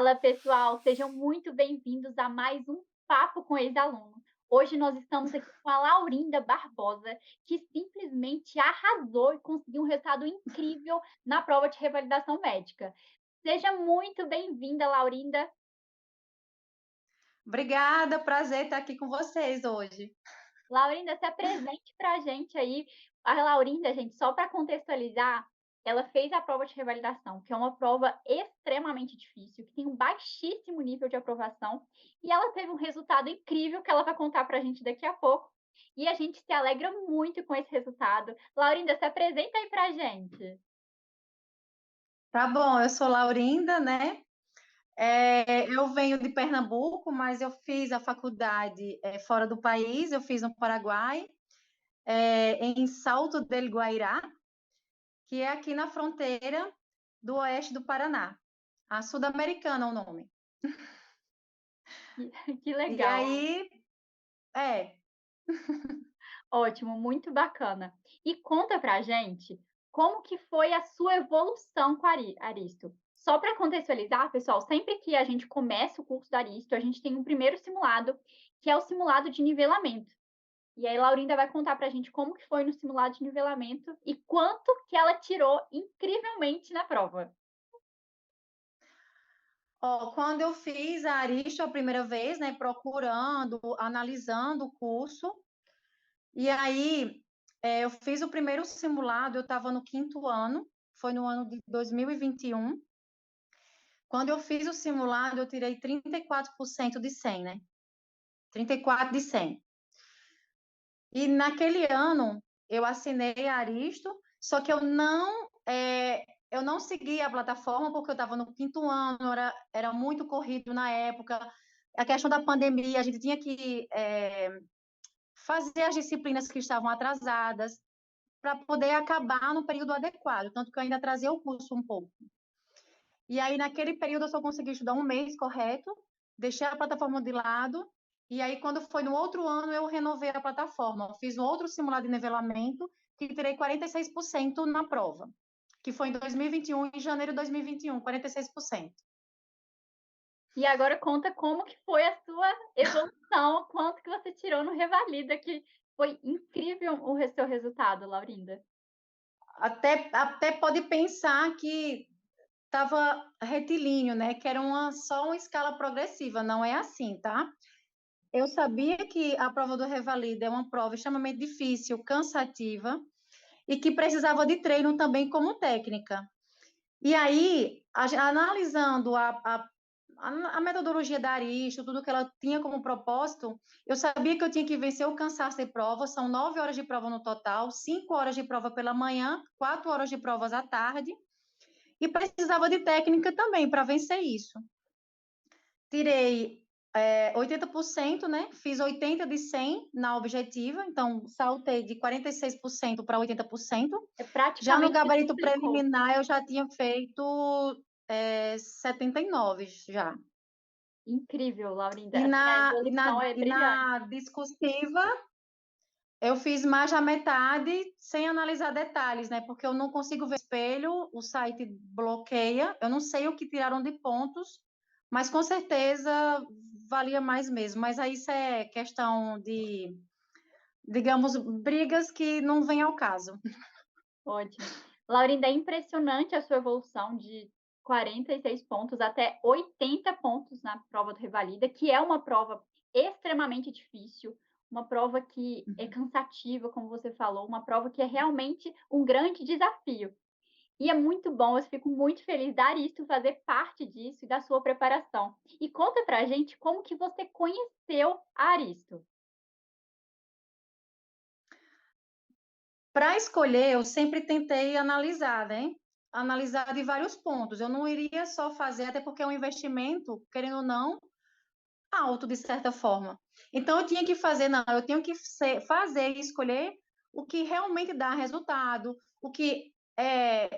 Fala, pessoal, sejam muito bem-vindos a mais um Papo com Ex-Aluno. Hoje nós estamos aqui com a Laurinda Barbosa, que simplesmente arrasou e conseguiu um resultado incrível na prova de revalidação médica. Seja muito bem-vinda, Laurinda. Obrigada, prazer estar aqui com vocês hoje. Laurinda, se apresente para a gente aí. A Laurinda, gente, só para contextualizar, ela fez a prova de revalidação, que é uma prova extremamente difícil, que tem um baixíssimo nível de aprovação, e ela teve um resultado incrível que ela vai contar para a gente daqui a pouco. E a gente se alegra muito com esse resultado. Laurinda, se apresenta aí para a gente. Tá bom, eu sou Laurinda, né? Eu venho de Pernambuco, mas eu fiz a faculdade fora do país, eu fiz no Paraguai, em Salto del Guairá, que é aqui na fronteira do oeste do Paraná. A Sul-Americana é o nome. Que E legal. aí, é, Ótimo, muito bacana. E conta pra gente como que foi a sua evolução com a Aristo. Só para contextualizar, pessoal, sempre que a gente começa o curso da Aristo, a gente tem um primeiro simulado, que é o simulado de nivelamento. E aí, Laurinda vai contar para a gente como que foi no simulado de nivelamento e quanto que ela tirou incrivelmente na prova. quando eu fiz a Aristo a primeira vez, né, procurando, analisando o curso, e aí, eu fiz o primeiro simulado, eu estava no quinto ano, foi no ano de 2021. Quando eu fiz o simulado, eu tirei 34% de 100, né? 34 de 100. E naquele ano, eu assinei a Aristo, só que eu não segui a plataforma porque eu estava no quinto ano, era muito corrido na época. A questão da pandemia, a gente tinha que fazer as disciplinas que estavam atrasadas, para poder acabar no período adequado, tanto que eu ainda atrasei o curso um pouco. E aí, naquele período, eu só consegui estudar um mês correto, deixei a plataforma de lado, e aí, quando foi no outro ano, eu renovei a plataforma. Eu fiz um outro simulado de nivelamento, que tirei 46% na prova, que foi em 2021, em janeiro de 2021, 46%. E agora conta como que foi a sua evolução, quanto que você tirou no Revalida, que foi incrível o seu resultado, Laurinda. Até pode pensar que estava retilíneo, né? Que era só uma escala progressiva, não é assim, tá? Eu sabia que a prova do Revalida é uma prova extremamente difícil, cansativa, e que precisava de treino também como técnica. E aí, analisando a metodologia da Aristo, tudo que ela tinha como propósito, eu sabia que eu tinha que vencer o cansaço de prova, são 9 horas de prova no total, 5 horas de prova pela manhã, 4 horas de provas à tarde, e precisava de técnica também para vencer isso. Tirei 80%, né? Fiz 80 de 100 na objetiva, então saltei de 46% para 80%. É Já no praticamente gabarito duplicou. preliminar, eu já tinha feito 79 já. Incrível, Laurinda. E Assim, a na, e evolução na, é e brilhante. na discursiva, eu fiz mais da metade sem analisar detalhes, né? Porque eu não consigo ver o espelho, o site bloqueia, eu não sei o que tiraram de pontos, mas com certeza valia mais mesmo. Mas aí isso é questão de, digamos, brigas que não vem ao caso. Ótimo. Laurinda, é impressionante a sua evolução de 46 pontos até 80 pontos na prova do Revalida, que é uma prova extremamente difícil, uma prova que é cansativa, como você falou, uma prova que é realmente um grande desafio. E é muito bom, eu fico muito feliz da Aristo fazer parte disso e da sua preparação. E conta pra gente como que você conheceu a Aristo. Para escolher, eu sempre tentei analisar, né? Analisar de vários pontos. Eu não iria só fazer, até porque é um investimento, querendo ou não, alto de certa forma. Então eu tinha que fazer, não, eu tenho que fazer e escolher o que realmente dá resultado, o que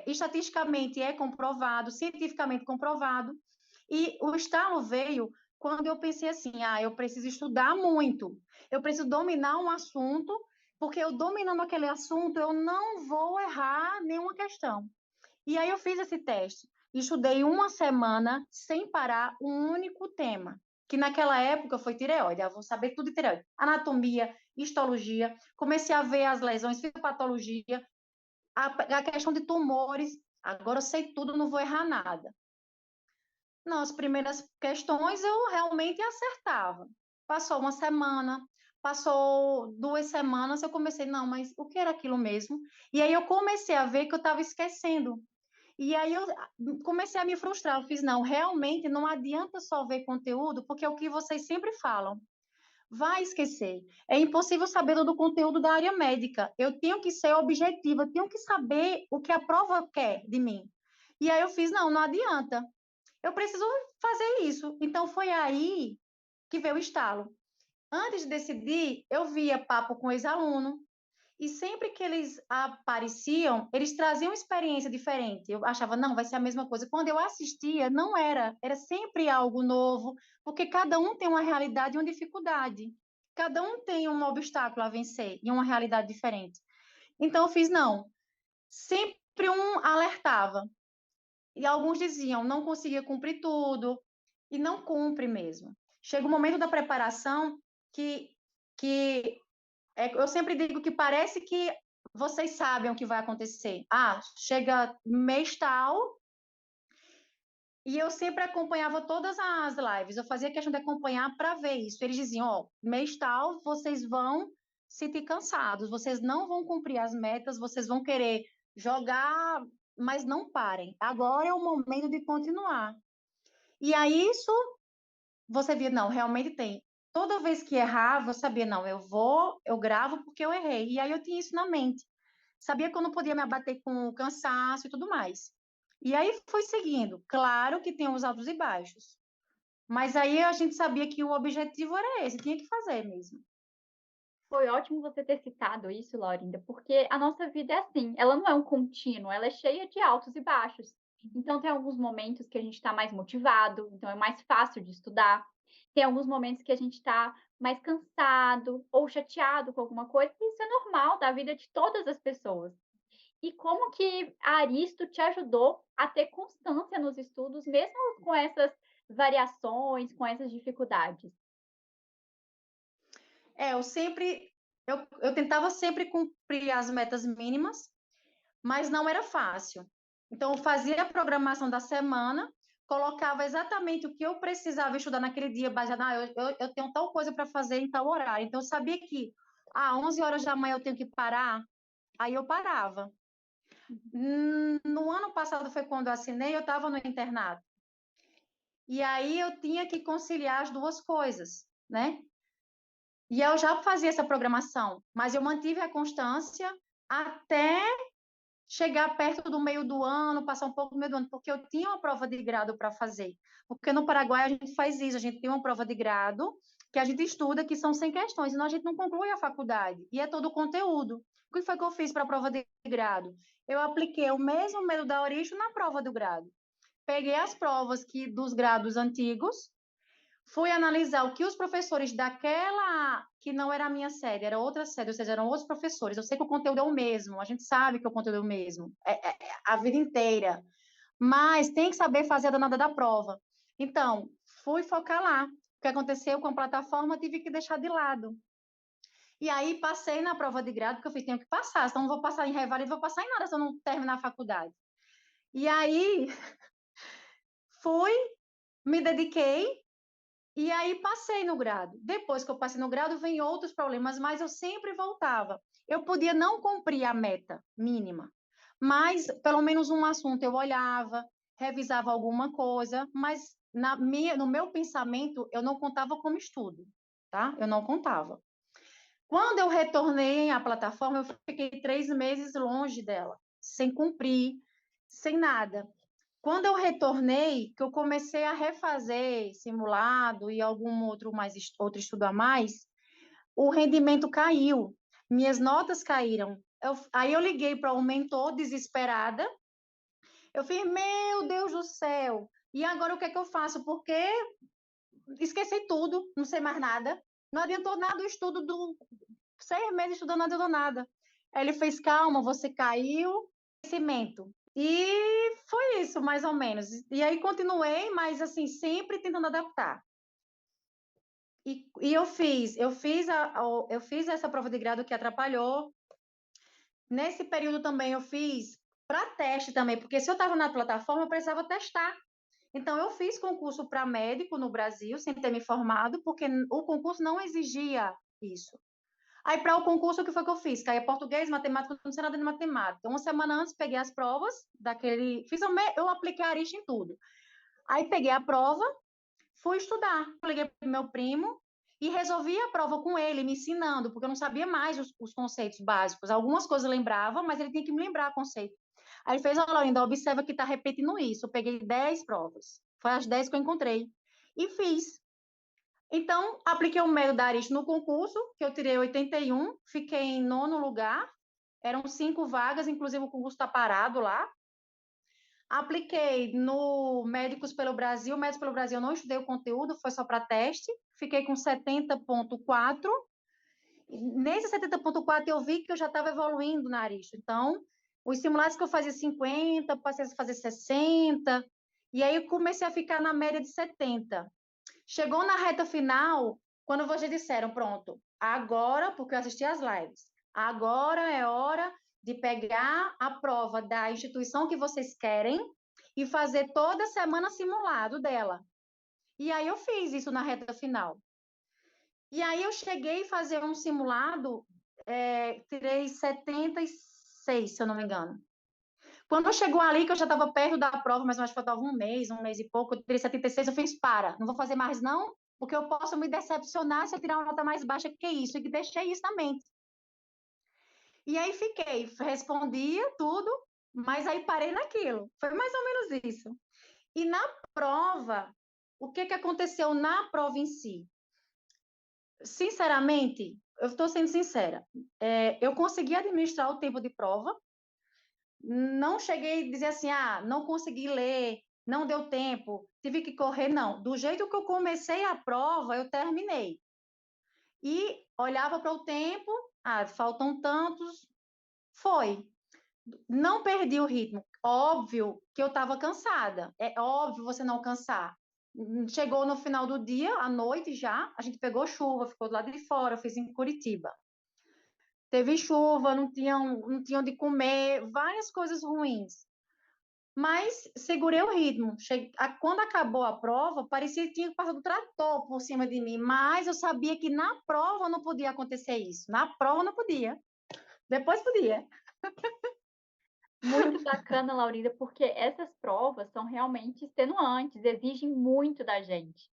estatisticamente é comprovado, cientificamente comprovado. E o estalo veio quando eu pensei assim, eu preciso estudar muito, eu preciso dominar um assunto, porque eu dominando aquele assunto, eu não vou errar nenhuma questão. E aí eu fiz esse teste. estudei uma semana sem parar um único tema, que naquela época foi tireoide. Eu vou saber tudo de tireoide. Anatomia, histologia, comecei a ver as lesões, fisiopatologia, a questão de tumores. Agora eu sei tudo, não vou errar nada. Nas primeiras questões eu realmente acertava. Passou uma semana, passou 2 semanas, eu comecei, não, mas o que era aquilo mesmo? E aí eu comecei a ver que eu estava esquecendo. E aí eu comecei a me frustrar. Eu fiz, não, realmente não adianta só ver conteúdo, porque é o que vocês sempre falam. Vai esquecer. É impossível saber todo o conteúdo da área médica. Eu tenho que ser objetiva, eu tenho que saber o que a prova quer de mim. E aí eu fiz, não, não adianta. Eu preciso fazer isso. Então foi aí que veio o estalo. Antes de decidir, eu via papo com ex-aluno, e sempre que eles apareciam, eles traziam experiência diferente. Eu achava, não, vai ser a mesma coisa. Quando eu assistia, não era. Era sempre algo novo, porque cada um tem uma realidade e uma dificuldade. Cada um tem um obstáculo a vencer e uma realidade diferente. Então, eu fiz, não. Sempre um alertava. E alguns diziam, não conseguia cumprir tudo. E não cumpre mesmo. Chega o momento da preparação que eu sempre digo que parece que vocês sabem o que vai acontecer. Ah, chega mês tal, e eu sempre acompanhava todas as lives. Eu fazia questão de acompanhar para ver isso. Eles diziam, ó, mês tal, vocês vão se sentir cansados, vocês não vão cumprir as metas, vocês vão querer jogar, mas não parem. Agora é o momento de continuar. E aí isso você via, não, realmente tem. Toda vez que errava, eu sabia, não, eu gravo porque eu errei. E aí eu tinha isso na mente. Sabia que eu não podia me abater com o cansaço e tudo mais. E aí fui seguindo. Claro que tem os altos e baixos. Mas aí a gente sabia que o objetivo era esse, tinha que fazer mesmo. Foi ótimo você ter citado isso, Laurinda, porque a nossa vida é assim, ela não é um contínuo, ela é cheia de altos e baixos. Então, tem alguns momentos que a gente está mais motivado, então é mais fácil de estudar. Tem alguns momentos que a gente está mais cansado ou chateado com alguma coisa, e isso é normal da vida de todas as pessoas. E como que a Aristo te ajudou a ter constância nos estudos, mesmo com essas variações, com essas dificuldades? Eu sempre, eu tentava sempre cumprir as metas mínimas, mas não era fácil. Então, eu fazia a programação da semana, colocava exatamente o que eu precisava estudar naquele dia, baseado, eu tenho tal coisa para fazer em tal horário. Então, eu sabia que, 11 horas da manhã eu tenho que parar, aí eu parava. No ano passado foi quando eu assinei, eu estava no internato. E aí eu tinha que conciliar as duas coisas, né? E eu já fazia essa programação, mas eu mantive a constância até chegar perto do meio do ano, passar um pouco do meio do ano, porque eu tinha uma prova de grado para fazer. Porque no Paraguai a gente faz isso, a gente tem uma prova de grado que a gente estuda, que são 100 questões, senão a gente não conclui a faculdade. E é todo o conteúdo. O que foi que eu fiz para a prova de grado? Eu apliquei o mesmo método da Oricho na prova do grado. Peguei as provas dos grados antigos, fui analisar o que os professores daquela, que não era a minha série, era outra série, ou seja, eram outros professores. Eu sei que o conteúdo é o mesmo, a gente sabe que o conteúdo é o mesmo, é a vida inteira, mas tem que saber fazer a danada da prova. Então, fui focar lá. O que aconteceu com a plataforma, tive que deixar de lado. E aí, passei na prova de grado, porque eu falei, tenho que passar, senão não vou passar em revalida, não vou passar em nada se eu não terminar a faculdade. E aí, fui, me dediquei, e aí passei no grado. Depois que eu passei no grado, vem outros problemas, mas eu sempre voltava. Eu podia não cumprir a meta mínima, mas pelo menos um assunto eu olhava, revisava alguma coisa, mas no meu pensamento eu não contava como estudo, tá? Eu não contava. Quando eu retornei à plataforma, eu fiquei 3 meses longe dela, sem cumprir, sem nada. Quando eu retornei, que eu comecei a refazer simulado e algum outro estudo a mais, o rendimento caiu, minhas notas caíram. Aí eu liguei para o mentor desesperada. Eu fiz, meu Deus do céu, e agora o que é que eu faço? Porque esqueci tudo, não sei mais nada. Não adiantou nada o estudo 6 meses estudando, não adiantou nada. Aí ele fez, calma, você caiu, crescimento. E foi isso, mais ou menos. E aí continuei, mas assim, sempre tentando adaptar. E eu fiz essa prova de grado que atrapalhou. Nesse período também eu fiz para teste também, porque se eu estava na plataforma, eu precisava testar. Então, eu fiz concurso para médico no Brasil, sem ter me formado, porque o concurso não exigia isso. Aí, para o concurso, o que foi que eu fiz? Caía português, matemática, não sei nada de matemática. Uma semana antes, peguei as provas daquele. Eu apliquei a Aristo em tudo. Aí, peguei a prova, fui estudar. Liguei para meu primo e resolvi a prova com ele, me ensinando, porque eu não sabia mais os conceitos básicos. Algumas coisas eu lembrava, mas ele tinha que me lembrar o conceito. Aí ele fez, olha, Laurinda, observa que está repetindo isso. Eu peguei 10 provas. Foi as 10 que eu encontrei. E fiz. Então, apliquei o método da Aristo no concurso, que eu tirei 81, fiquei em nono lugar. Eram 5 vagas, inclusive o concurso está parado lá. Apliquei no Médicos pelo Brasil. Médicos pelo Brasil eu não estudei o conteúdo, foi só para teste. Fiquei com 70,4. Nesse 70,4 eu vi que eu já estava evoluindo na Aristo. Então, os simulados que eu fazia 50, passei a fazer 60. E aí eu comecei a ficar na média de 70. Chegou na reta final, quando vocês disseram, pronto, agora, porque eu assisti as lives, agora é hora de pegar a prova da instituição que vocês querem e fazer toda semana simulado dela. E aí eu fiz isso na reta final. E aí eu cheguei a fazer um simulado, tirei 76, se eu não me engano. Quando chegou ali, que eu já estava perto da prova, mas acho que faltava um mês e pouco, eu tirei 76, eu fiz, não vou fazer mais não, porque eu posso me decepcionar se eu tirar uma nota mais baixa que isso, e que deixei isso na mente. E aí fiquei, respondia tudo, mas aí parei naquilo. Foi mais ou menos isso. E na prova, o que aconteceu na prova em si? Sinceramente, eu estou sendo sincera, eu consegui administrar o tempo de prova, não cheguei a dizer assim, não consegui ler, não deu tempo, tive que correr, não. Do jeito que eu comecei a prova, eu terminei. E olhava para o tempo, faltam tantos, foi. Não perdi o ritmo. Óbvio que eu estava cansada, é óbvio você não cansar. Chegou no final do dia, à noite já, a gente pegou chuva, ficou do lado de fora, eu fiz em Curitiba. Teve chuva, não tinham de comer, várias coisas ruins. Mas segurei o ritmo. Quando acabou a prova, parecia que tinha passado um trator por cima de mim, mas eu sabia que na prova não podia acontecer isso. Na prova não podia. Depois podia. Muito bacana, Laurinda, porque essas provas são realmente extenuantes, exigem muito da gente.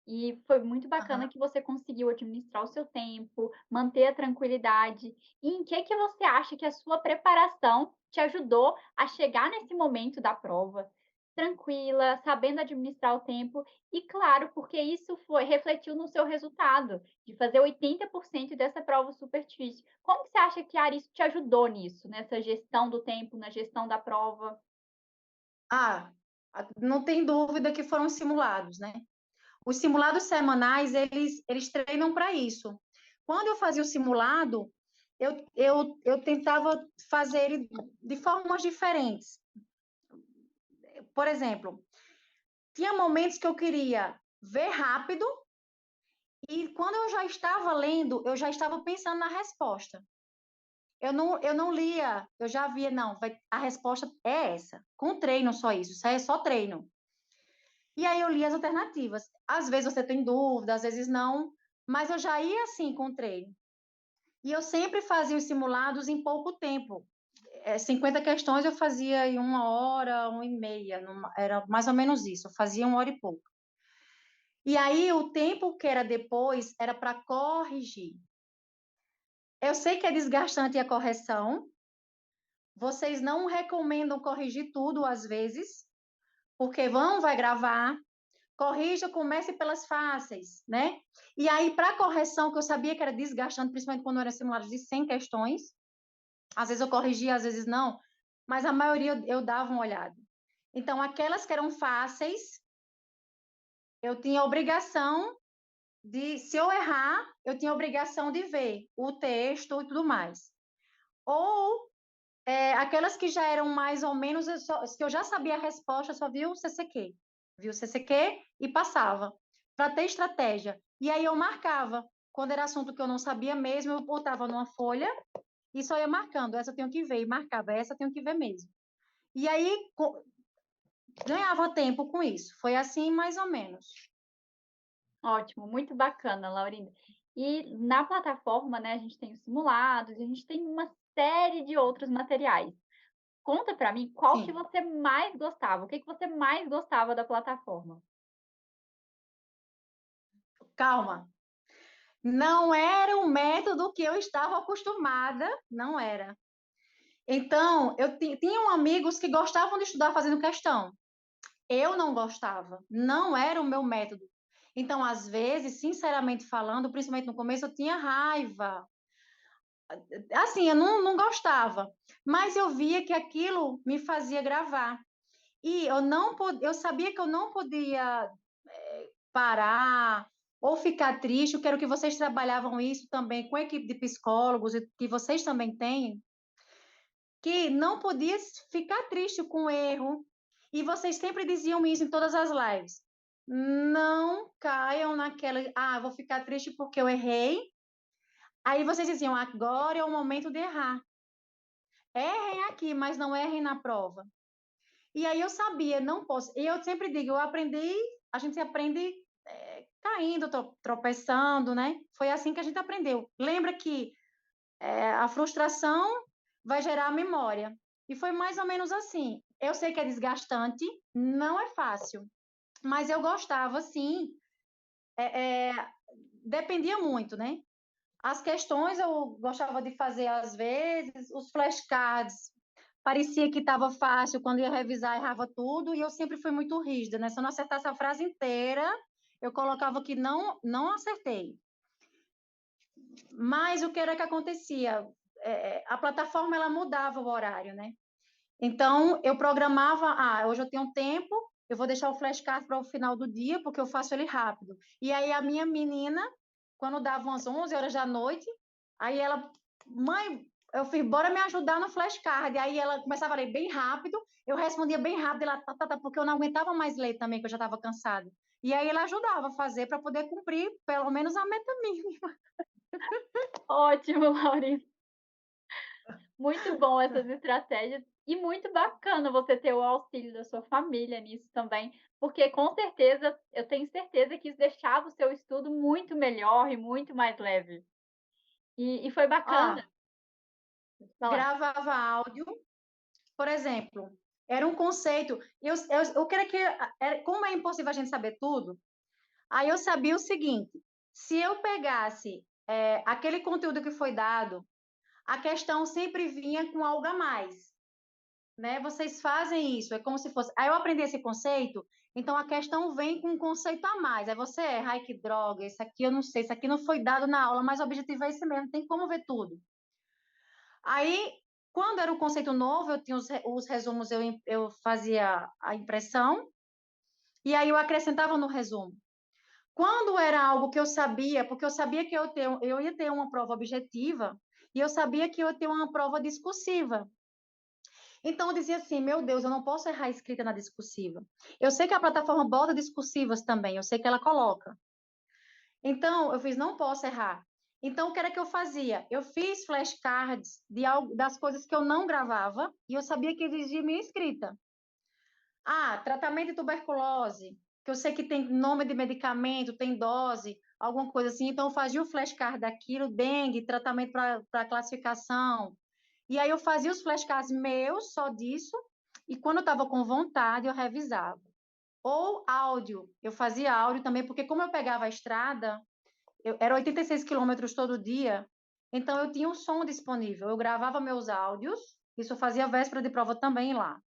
E foi muito bacana Uhum. que você conseguiu administrar o seu tempo, manter a tranquilidade. E em que você acha que a sua preparação te ajudou a chegar nesse momento da prova tranquila, sabendo administrar o tempo e, claro, porque isso refletiu no seu resultado, de fazer 80% dessa prova super difícil. Como que você acha que a Aristo te ajudou nisso, nessa gestão do tempo, na gestão da prova? Ah, não tem dúvida que foram simulados, né? Os simulados semanais, eles treinam para isso. Quando eu fazia o simulado, eu tentava fazer ele de formas diferentes. Por exemplo, tinha momentos que eu queria ver rápido e quando eu já estava lendo, eu já estava pensando na resposta. Eu não lia, eu já via, não, a resposta é essa. Com treino só isso é só treino. E aí eu li as alternativas. Às vezes você tem dúvida, às vezes não, mas eu já ia assim com treino. E eu sempre fazia os simulados em pouco tempo. 50 questões eu fazia em 1 hora, 1h30, era mais ou menos isso, eu fazia 1 hora e pouco. E aí o tempo que era depois era para corrigir. Eu sei que é desgastante a correção, vocês não recomendam corrigir tudo às vezes, porque vai gravar, corrija, comece pelas fáceis, né? E aí, para correção, que eu sabia que era desgastante, principalmente quando era simulado de 100 questões, às vezes eu corrigia, às vezes não, mas a maioria eu dava uma olhada. Então, aquelas que eram fáceis, eu tinha obrigação se eu errar, eu tinha obrigação de ver o texto e tudo mais. Ou Aquelas que já eram mais ou menos, que eu já sabia a resposta, eu só via o CCQ. Via o CCQ e passava, para ter estratégia. E aí eu marcava. Quando era assunto que eu não sabia mesmo, eu botava numa folha e só ia marcando. Essa eu tenho que ver, e marcava, essa eu tenho que ver mesmo. E aí ganhava tempo com isso. Foi assim, mais ou menos. Ótimo, muito bacana, Laurinda. E na plataforma, né, a gente tem os simulados, a gente tem uma série de outros materiais. Conta para mim qual que Sim. você mais gostava, o que que você mais gostava da plataforma? Calma. Não era o método que eu estava acostumada, não era. Então, eu tinha amigos que gostavam de estudar fazendo questão. Eu não gostava, não era o meu método. Então, às vezes, sinceramente falando, principalmente no começo, eu tinha raiva. Assim, eu não gostava, mas eu via que aquilo me fazia gravar. E eu sabia que eu não podia parar ou ficar triste. Eu quero que vocês trabalhavam isso também com a equipe de psicólogos, e que vocês também têm, que não podia ficar triste com o erro. E vocês sempre diziam isso em todas as lives. Não caiam naquela, vou ficar triste porque eu errei. Aí vocês diziam, agora é o momento de errar. Errem aqui, mas não errem na prova. E aí eu sabia, não posso. E eu sempre digo, eu aprendi, a gente aprende caindo, tropeçando, né? Foi assim que a gente aprendeu. Lembra que a frustração vai gerar a memória. E foi mais ou menos assim. Eu sei que é desgastante, não é fácil, mas eu gostava, sim. É, é, dependia muito, né? As questões eu gostava de fazer às vezes, os flashcards parecia que estava fácil, quando ia revisar errava tudo, e eu sempre fui muito rígida, né? Se eu não acertasse a frase inteira, eu colocava que não acertei. Mas o que era que acontecia? A plataforma ela mudava o horário, né? Então eu programava, hoje eu tenho tempo, eu vou deixar o flashcard para o final do dia, porque eu faço ele rápido. E aí a minha menina, quando dava umas 11 horas da noite, aí ela, mãe, eu fiz, bora me ajudar no flashcard. Aí ela começava a ler bem rápido, eu respondia bem rápido, ela, porque eu não aguentava mais ler também, que eu já estava cansada. E aí ela ajudava a fazer para poder cumprir pelo menos a meta mínima. Ótimo, Laurinda. Muito bom essas estratégias e muito bacana você ter o auxílio da sua família nisso também, porque com certeza, eu tenho certeza que isso deixava o seu estudo muito melhor e muito mais leve. E foi bacana. Ah, Pode falar. gravava áudio, por exemplo, era um conceito. Eu queria que, como é impossível a gente saber tudo, aí eu sabia o seguinte: se eu pegasse aquele conteúdo que foi dado, a questão sempre vinha com algo a mais, né? Vocês fazem isso, é como se fosse. Aí eu aprendi esse conceito, então a questão vem com um conceito a mais. Aí você erra, ai que droga, isso aqui eu não sei, isso aqui não foi dado na aula, mas o objetivo é esse mesmo, tem como ver tudo. Aí, quando era o conceito novo, eu tinha os resumos, eu fazia a impressão, e aí eu acrescentava no resumo. Quando era algo que eu sabia, porque eu sabia que eu ia ter uma prova objetiva, e eu sabia que eu ia ter uma prova discursiva. Então, eu dizia assim, meu Deus, eu não posso errar a escrita na discursiva. Eu sei que a plataforma bota discursivas também, eu sei que ela coloca. Então, eu fiz, não posso errar. Então, o que era que eu fazia? Eu fiz flashcards das coisas que eu não gravava e eu sabia que exigia minha escrita. Tratamento de tuberculose, que eu sei que tem nome de medicamento, tem dose, alguma coisa assim. Então, eu fazia o flashcard daquilo, dengue, tratamento para classificação. E aí, eu fazia os flashcards meus, só disso, e quando eu estava com vontade, eu revisava. Ou áudio, eu fazia áudio também, porque como eu pegava a estrada, era 86 quilômetros todo dia, então eu tinha um som disponível. Eu gravava meus áudios, isso eu fazia véspera de prova também lá.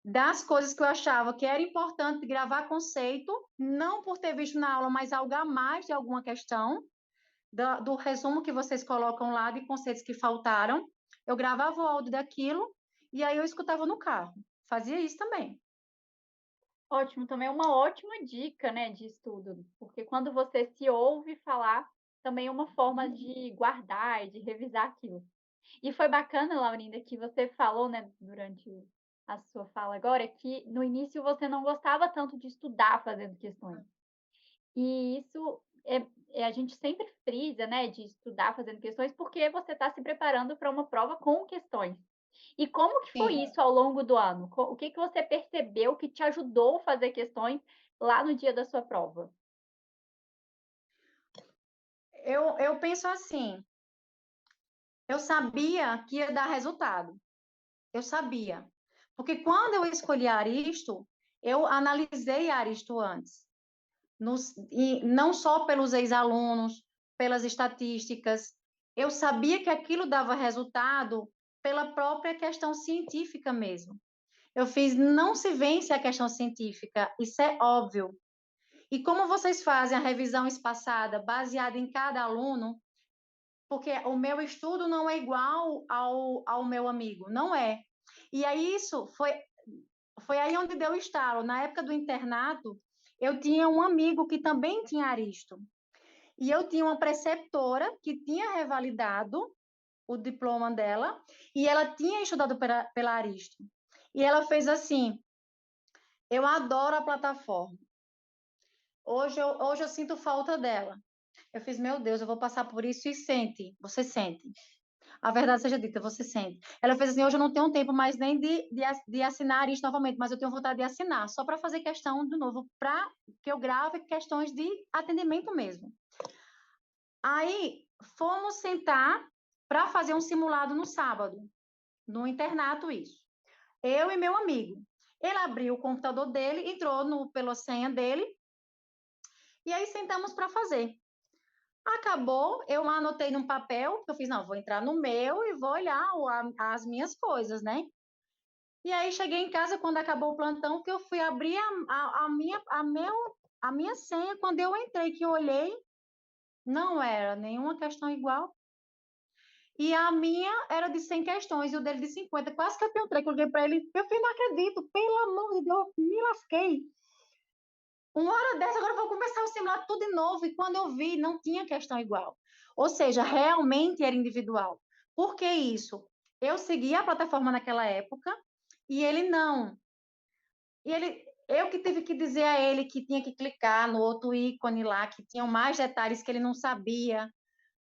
Das coisas que eu achava que era importante gravar conceito, não por ter visto na aula, mas algo a mais de alguma questão, do resumo que vocês colocam lá de conceitos que faltaram. Eu gravava o áudio daquilo e aí eu escutava no carro. Fazia isso também. Ótimo, também é uma ótima dica, né, de estudo, porque quando você se ouve falar, também é uma forma de guardar e de revisar aquilo. E foi bacana, Laurinda, que você falou, né, durante a sua fala agora, que no início você não gostava tanto de estudar fazendo questões. E isso a gente sempre frisa, né, de estudar fazendo questões, porque você está se preparando para uma prova com questões. E como que foi Sim. isso ao longo do ano? O que que você percebeu que te ajudou a fazer questões lá no dia da sua prova? Eu penso assim, eu sabia que ia dar resultado. Eu sabia. Porque quando eu escolhi Aristo, eu analisei Aristo antes. E não só pelos ex-alunos, pelas estatísticas. Eu sabia que aquilo dava resultado pela própria questão científica mesmo. Eu fiz, não se vence a questão científica, isso é óbvio. E como vocês fazem a revisão espaçada baseada em cada aluno, porque o meu estudo não é igual ao meu amigo, não é. E aí isso foi aí onde deu o estalo. Na época do internato, eu tinha um amigo que também tinha Aristo. E eu tinha uma preceptora que tinha revalidado o diploma dela e ela tinha estudado pela Aristo. E ela fez assim: eu adoro a plataforma. Hoje eu sinto falta dela. Eu fiz, meu Deus, eu vou passar por isso e sente, você sente. A verdade seja dita, você sente. Ela fez assim, hoje eu não tenho tempo mais nem de assinar isso novamente, mas eu tenho vontade de assinar, só para fazer questão de novo, para que eu grave questões de atendimento mesmo. Aí, fomos sentar para fazer um simulado no sábado, no internato isso. Eu e meu amigo. Ele abriu o computador dele, entrou pela senha dele, e aí sentamos para fazer. Acabou, eu anotei num papel, eu fiz, não, vou entrar no meu e vou olhar as minhas coisas, né? E aí cheguei em casa quando acabou o plantão, que eu fui abrir a minha senha, quando eu entrei, que eu olhei, não era nenhuma questão igual. E a minha era de 100 questões e o dele de 50. Quase que eu tenho três, que eu liguei para ele, eu falei, não acredito, pelo amor de Deus, me lasquei. Uma hora dessa, agora eu vou começar o simulado tudo de novo. E quando eu vi, não tinha questão igual. Ou seja, realmente era individual. Por que isso? Eu seguia a plataforma naquela época e ele não. E eu que tive que dizer a ele que tinha que clicar no outro ícone lá, que tinham mais detalhes que ele não sabia.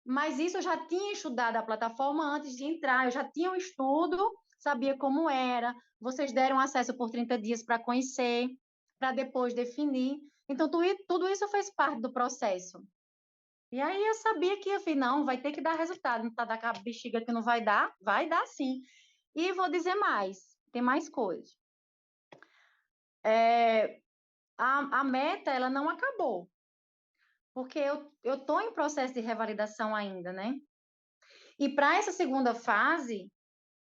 Mas isso eu já tinha estudado a plataforma antes de entrar, eu já tinha um estudo, sabia como era. Vocês deram acesso por 30 dias para conhecer, para depois definir. Então, tudo isso fez parte do processo. E aí eu sabia que, enfim, não, vai ter que dar resultado, não está da bexiga que não vai dar sim. E vou dizer mais, tem mais coisas. A meta, ela não acabou, porque eu estou em processo de revalidação ainda, né? E para essa segunda fase,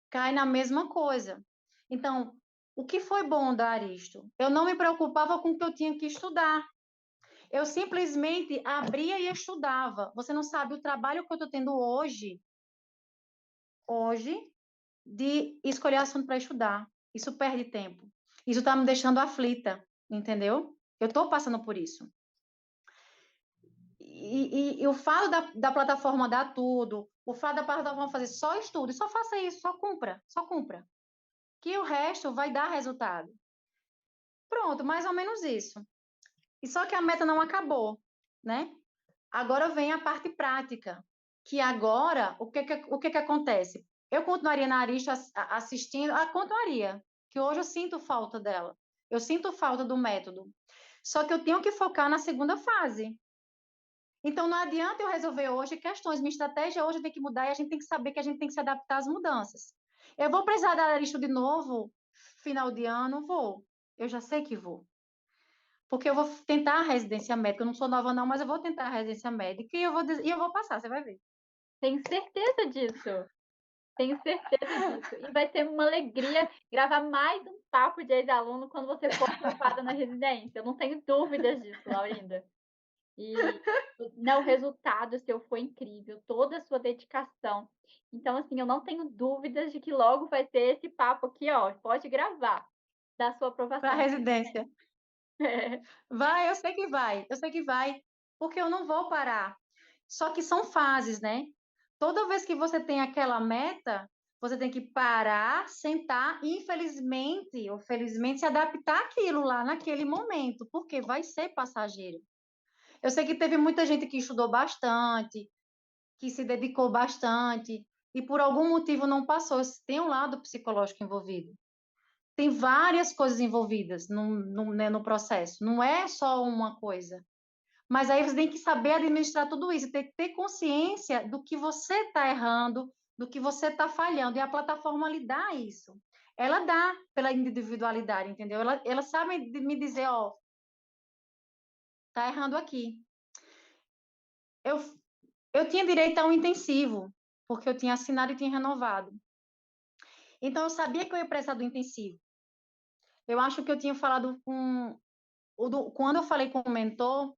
cai na mesma coisa. Então, o que foi bom da Aristo? Eu não me preocupava com o que eu tinha que estudar. Eu simplesmente abria e estudava. Você não sabe o trabalho que eu estou tendo hoje, de escolher assunto para estudar. Isso perde tempo. Isso está me deixando aflita, entendeu? Eu estou passando por isso. E o fato da plataforma dar tudo, o fato da plataforma fazer só estudo, só faça isso, só cumpra. Que o resto vai dar resultado. Pronto, mais ou menos isso. E só que a meta não acabou, né? Agora vem a parte prática, que agora, o que acontece? Eu continuaria na Arista assistindo, continuaria, que hoje eu sinto falta dela. Eu sinto falta do método. Só que eu tenho que focar na segunda fase. Então, não adianta eu resolver hoje questões. Minha estratégia hoje tem que mudar e a gente tem que saber que a gente tem que se adaptar às mudanças. Eu vou precisar da Arista de novo, final de ano? Vou. Eu já sei que vou. Porque eu vou tentar a residência médica. Eu não sou nova, não, mas eu vou tentar a residência médica e eu vou passar, você vai ver. Tenho certeza disso. Tenho certeza disso. E vai ser uma alegria gravar mais um papo de ex-aluno quando você for aprovada na residência. Eu não tenho dúvidas disso, Laurinda. E né, o resultado seu foi incrível, toda a sua dedicação. Então, assim, eu não tenho dúvidas de que logo vai ter esse papo aqui, ó, pode gravar, da sua Para a aprovação na residência. residência. Vai, eu sei que vai, porque eu não vou parar. Só que são fases, né? toda vez que você tem aquela meta, você tem que parar, sentar e, infelizmente ou felizmente, se adaptar àquilo lá naquele momento, porque vai ser passageiro. Eu sei que teve muita gente que estudou bastante, que se dedicou bastante, e por algum motivo não passou. Tem um lado psicológico envolvido. Tem várias coisas envolvidas né, no processo. Não é só uma coisa. Mas aí você tem que saber administrar tudo isso, tem que ter consciência do que você está errando, do que você está falhando. E a plataforma lhe dá isso. Ela dá pela individualidade, entendeu? Ela sabe me dizer, ó, tá errando aqui. Eu, eu tinha direito a um intensivo, porque eu tinha assinado e tinha renovado. Então, eu sabia que eu ia precisar do intensivo. Eu acho que eu tinha falado quando eu falei com o mentor,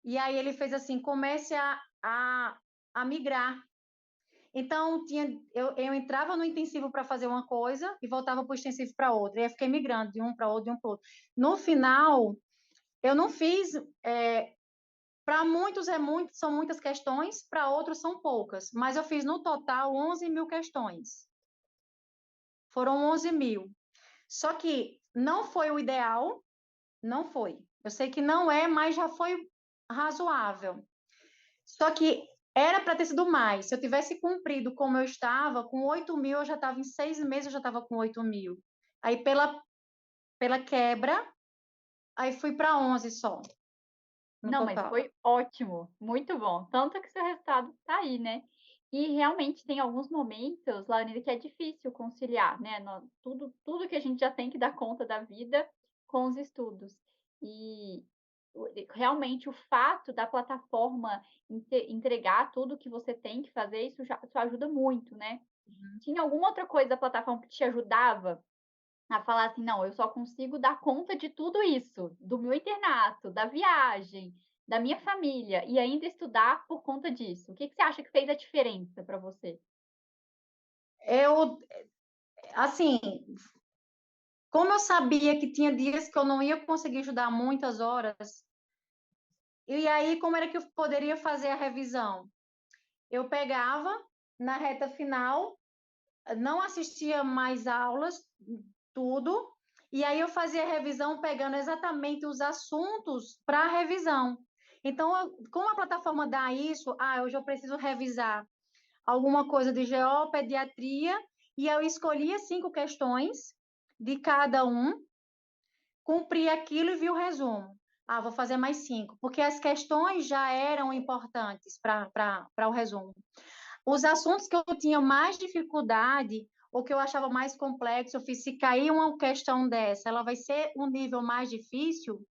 e aí ele fez assim, comece a migrar. Então, eu entrava no intensivo para fazer uma coisa e voltava para o extensivo para outra. E aí fiquei migrando de um para outro, de um para outro. No final, eu não fiz. Para muitos são muitas questões, para outros são poucas. Mas eu fiz no total 11 mil questões. Foram 11 mil. Só que não foi o ideal, não foi. Eu sei que não é, mas já foi razoável. Só que era para ter sido mais. Se eu tivesse cumprido como eu estava, com 8 mil, eu já estava em 6 meses, eu já estava com 8 mil. Aí, pela quebra, aí fui para 11 só, no Não, mas total. foi ótimo, muito bom. Tanto que seu resultado tá aí, né. E realmente tem alguns momentos, Laurinda, que é difícil conciliar, né, tudo que a gente já tem que dar conta da vida com os estudos. E realmente o fato da plataforma entregar tudo que você tem que fazer, isso ajuda muito, né. Tinha alguma outra coisa da plataforma que te ajudava a falar assim: "Não, eu só consigo dar conta de tudo isso, do meu internato, da viagem, da minha família e ainda estudar por conta disso"? O que que você acha que fez a diferença para você? Eu, assim, como eu sabia que tinha dias que eu não ia conseguir estudar muitas horas, e aí como era que eu poderia fazer a revisão? Eu pegava na reta final, não assistia mais aulas, tudo, e aí eu fazia a revisão pegando exatamente os assuntos para a revisão. Então, como a plataforma dá isso, hoje eu preciso revisar alguma coisa de GO, pediatria, e eu escolhia 5 questões de cada um, cumpri aquilo e vi o resumo. Vou fazer mais 5, porque as questões já eram importantes para o resumo. Os assuntos que eu tinha mais dificuldade, ou que eu achava mais complexo, eu fiz, se cair uma questão dessa, ela vai ser um nível mais difícil,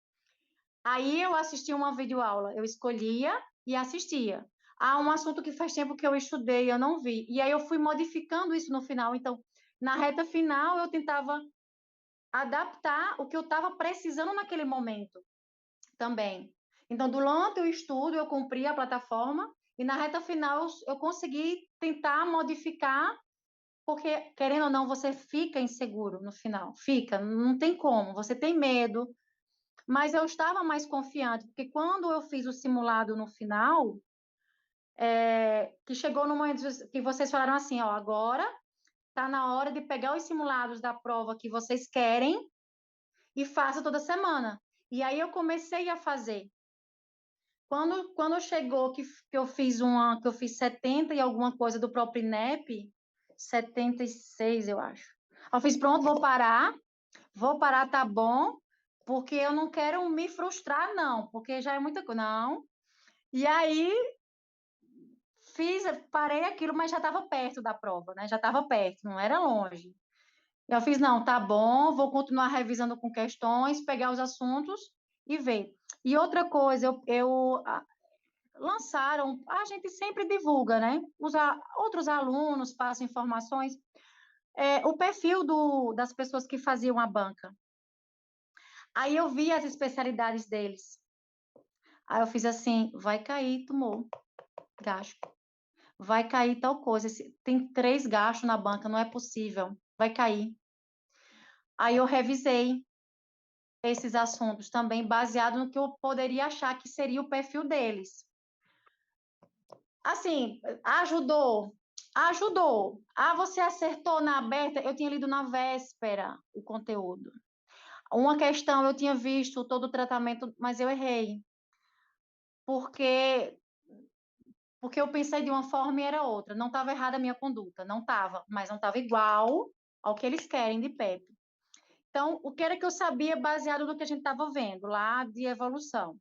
aí eu assistia uma videoaula, eu escolhia e assistia. Um assunto que faz tempo que eu estudei, eu não vi. E aí eu fui modificando isso no final. Então, na reta final, eu tentava adaptar o que eu estava precisando naquele momento também. Então, durante o estudo, eu cumpri a plataforma e na reta final eu consegui tentar modificar, porque, querendo ou não, você fica inseguro no final. Fica, não tem como, você tem medo. Mas eu estava mais confiante, porque quando eu fiz o simulado no final, que chegou no momento que vocês falaram assim, ó, agora está na hora de pegar os simulados da prova que vocês querem e faça toda semana. E aí eu comecei a fazer. Quando chegou que eu fiz 70 e alguma coisa do próprio INEP, 76, eu acho. Eu fiz, pronto, vou parar, tá bom, porque eu não quero me frustrar, não, porque já é muita coisa. Não. E aí parei aquilo, mas já estava perto da prova, né? Já estava perto, não era longe. Eu fiz, não, tá bom, vou continuar revisando com questões, pegar os assuntos e ver. E outra coisa, lançaram, a gente sempre divulga, né? Outros alunos passam informações. O perfil das pessoas que faziam a banca. Aí eu vi as especialidades deles. Aí eu fiz assim, vai cair tumor, gasto. Vai cair tal coisa. Tem 3 gastos na banca, não é possível. Vai cair. Aí eu revisei esses assuntos também, baseado no que eu poderia achar que seria o perfil deles. Assim, ajudou. Ajudou. Ah, você acertou na aberta? Eu tinha lido na véspera o conteúdo. Uma questão eu tinha visto todo o tratamento, mas eu errei. Porque porque eu pensei de uma forma e era outra. Não estava errada a minha conduta, não estava, mas não estava igual ao que eles querem de PEP. Então, o que era que eu sabia baseado no que a gente estava vendo lá de evolução?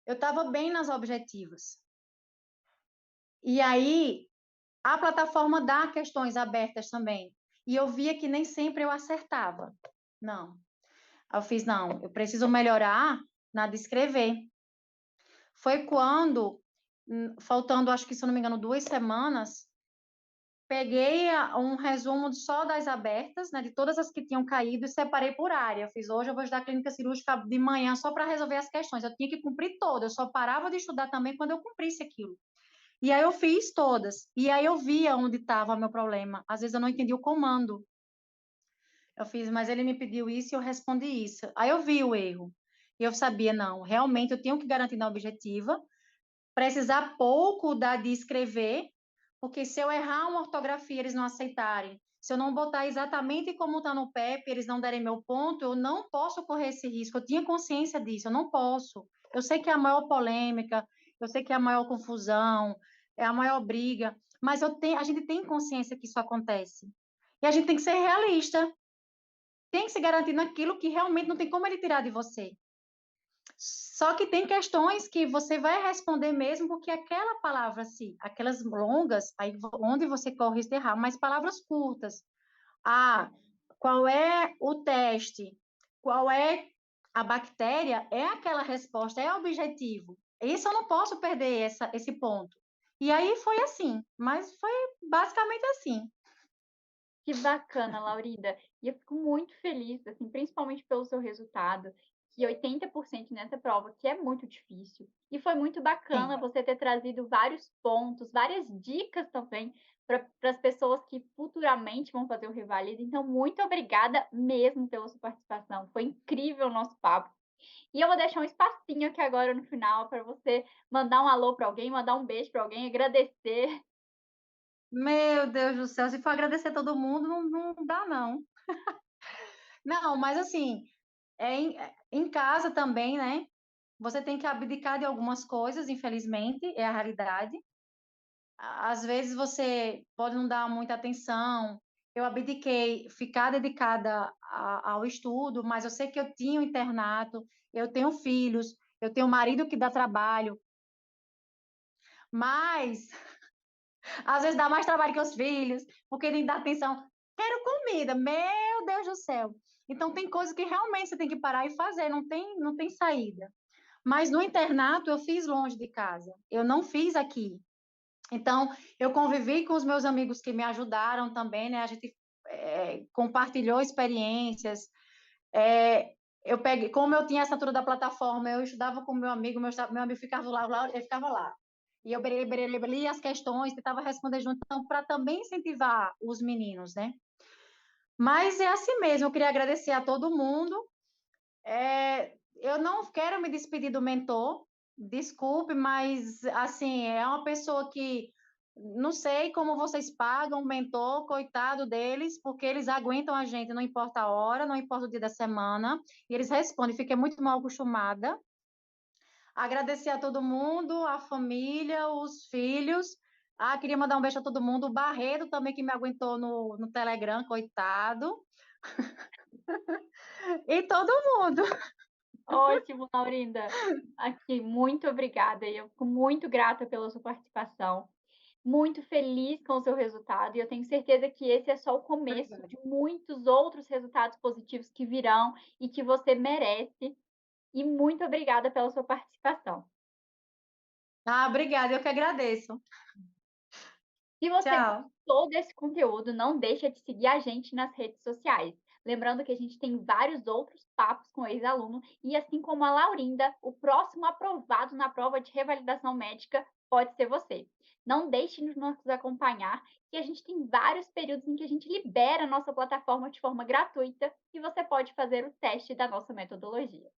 Eu estava bem nas objetivas. E aí, a plataforma dá questões abertas também. E eu via que nem sempre eu acertava. Não. Eu fiz, não, eu preciso melhorar na de escrever. Foi quando, faltando, acho que se eu não me engano, 2 semanas, peguei um resumo só das abertas, né, de todas as que tinham caído e separei por área. Eu fiz, hoje eu vou estudar clínica cirúrgica de manhã só para resolver as questões. Eu tinha que cumprir todas, eu só parava de estudar também quando eu cumprisse aquilo. E aí eu fiz todas. E aí eu via onde estava o meu problema. Às vezes eu não entendia o comando. Eu fiz, mas ele me pediu isso e eu respondi isso. Aí eu vi o erro. E eu sabia, não, realmente eu tenho que garantir na objetiva, precisar pouco da de escrever, porque se eu errar uma ortografia, eles não aceitarem. Se eu não botar exatamente como está no PEP, eles não derem meu ponto, eu não posso correr esse risco. Eu tinha consciência disso, eu não posso. Eu sei que é a maior polêmica, eu sei que é a maior confusão, é a maior briga, mas a gente tem consciência que isso acontece. E a gente tem que ser realista, tem que se garantir naquilo que realmente não tem como ele tirar de você. Só que tem questões que você vai responder mesmo, porque aquela palavra, assim, aquelas longas, aí onde você corre o risco de errar, mas palavras curtas. Ah, qual é o teste? Qual é a bactéria? É aquela resposta, é objetivo. Isso eu não posso perder esse ponto. E aí foi assim, mas foi basicamente assim. Que bacana, Laurinda. E eu fico muito feliz, assim, principalmente pelo seu resultado, que 80% nessa prova, que é muito difícil. E foi muito Sim. bacana você ter trazido vários pontos, várias dicas também para as pessoas que futuramente vão fazer o Revalida. Então, muito obrigada mesmo pela sua participação. Foi incrível o nosso papo. E eu vou deixar um espacinho aqui agora no final para você mandar um alô para alguém, mandar um beijo para alguém, agradecer. Meu Deus do céu, se for agradecer todo mundo, não dá, não. Não, mas assim, em casa também, né? Você tem que abdicar de algumas coisas, infelizmente, é a realidade. Às vezes você pode não dar muita atenção. Eu abdiquei, ficar dedicada ao estudo, mas eu sei que eu tinha um internato, eu tenho filhos, eu tenho um marido que dá trabalho, mas às vezes dá mais trabalho que os filhos, porque tem que dar atenção. Quero comida, meu Deus do céu. Então tem coisas que realmente você tem que parar e fazer, não tem saída. Mas no internato eu fiz longe de casa, eu não fiz aqui. Então, eu convivi com os meus amigos que me ajudaram também, né? A gente compartilhou experiências. É, eu peguei, como eu tinha a assinatura da plataforma, eu estudava com meu amigo ficava lá, ele ficava lá. E eu lia as questões, tentava responder junto, então, para também incentivar os meninos, né? Mas é assim mesmo, eu queria agradecer a todo mundo. Eu não quero me despedir do mentor, desculpe, mas assim, é uma pessoa que não sei como vocês pagam o mentor, coitado deles, porque eles aguentam a gente, não importa a hora, não importa o dia da semana, e eles respondem, fiquei muito mal acostumada. Agradecer a todo mundo, a família, os filhos. Ah, queria mandar um beijo a todo mundo, o Barreto também que me aguentou no Telegram, coitado. E todo mundo. Ótimo, Laurinda. Aqui, muito obrigada. E eu fico muito grata pela sua participação. Muito feliz com o seu resultado. E eu tenho certeza que esse é só o começo Obrigada. de muitos outros resultados positivos que virão e que você merece. E muito obrigada pela sua participação. Ah, obrigada, eu que agradeço. Se você Tchau. gostou desse conteúdo, não deixa de seguir a gente nas redes sociais. Lembrando que a gente tem vários outros papos com ex-aluno e assim como a Laurinda, o próximo aprovado na prova de revalidação médica pode ser você. Não deixe de nos acompanhar, que a gente tem vários períodos em que a gente libera a nossa plataforma de forma gratuita e você pode fazer o teste da nossa metodologia.